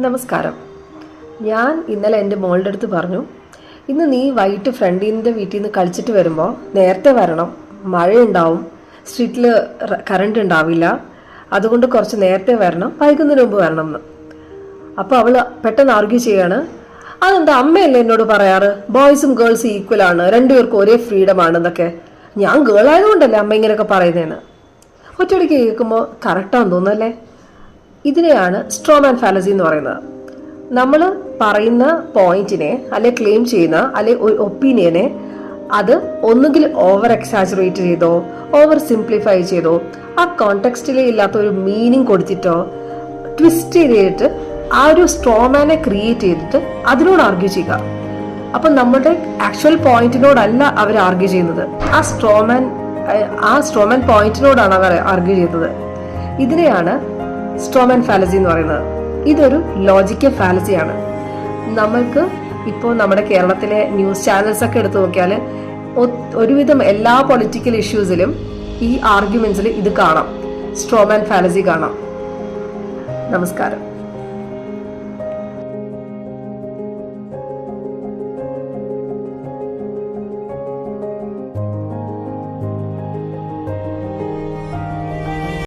നമസ്കാരം. ഞാൻ ഇന്നലെ എൻ്റെ മോളുടെ അടുത്ത് പറഞ്ഞു, ഇന്ന് നീ വൈകിട്ട് ഫ്രണ്ടിൻ്റെ വീട്ടിൽ നിന്ന് കളിച്ചിട്ട് വരുമ്പോൾ നേരത്തെ വരണം, മഴയുണ്ടാവും, സ്ട്രീറ്റിൽ കറണ്ട് ഉണ്ടാവില്ല, അതുകൊണ്ട് കുറച്ച് നേരത്തെ വരണം, വൈകുന്നതിന് മുമ്പ് വരണം എന്ന്. അപ്പോൾ അവൾ പെട്ടെന്ന് ആർഗ്യൂ ചെയ്യാണ്, അതെന്താ അമ്മയല്ലേ എന്നോട് പറയാറ്, ബോയ്സും ഗേൾസും ഈക്വൽ ആണ്, രണ്ടുപേർക്കും ഒരേ ഫ്രീഡം ആണ് എന്നൊക്കെ. ഞാൻ ഗേൾ ആയതുകൊണ്ടല്ലേ അമ്മ ഇങ്ങനെയൊക്കെ പറയുന്നതെന്ന്. ഒറ്റയടിക്ക് കേൾക്കുമ്പോൾ കറക്റ്റാന്ന് തോന്നുന്നല്ലേ. ഇതിനെയാണ് സ്ട്രോമാൻ ഫാലസി എന്ന് പറയുന്നത്. നമ്മൾ പറയുന്ന പോയിന്റിനെ അല്ലെ ക്ലെയിം ചെയ്യുന്ന അല്ലെ ഒരു ഒപ്പീനിയനെ അത് ഒന്നുകിൽ ഓവർ എക്സാജറേറ്റ് ചെയ്തോ ഓവർ സിംപ്ലിഫൈ ചെയ്തോ ആ കോണ്ടെക്സ്റ്റിലേ ഇല്ലാത്ത ഒരു മീനിങ് കൊടുത്തിട്ടോ ട്വിസ്റ്റ് ചെയ്തിട്ട് ആ ഒരു സ്ട്രോമാനെ ക്രിയേറ്റ് ചെയ്തിട്ട് അതിനോട് ആർഗ്യൂ ചെയ്യുക. അപ്പൊ നമ്മുടെ ആക്ച്വൽ പോയിന്റിനോടല്ല അവർ ആർഗ്യൂ ചെയ്യുന്നത്, ആ സ്ട്രോമാൻ പോയിന്റിനോടാണ് അവർ ആർഗ്യൂ ചെയ്യുന്നത്. ഇതിനെയാണ് സ്ട്രോമാൻ ഫാലസി എന്ന് പറയുന്നത്. ഇതൊരു ലോജിക്കൽ ഫാലസിയാണ്. നമ്മൾക്ക് ഇപ്പോൾ നമ്മുടെ കേരളത്തിലെ ന്യൂസ് ചാനൽസ് ഒക്കെ എടുത്തു നോക്കിയാൽ ഒരുവിധം എല്ലാ പൊളിറ്റിക്കൽ ഇഷ്യൂസിലും ഈ ആർഗ്യുമെന്റ്സിൽ ഇത് കാണാം, സ്ട്രോമാൻ ഫാലസി കാണാം. നമസ്കാരം.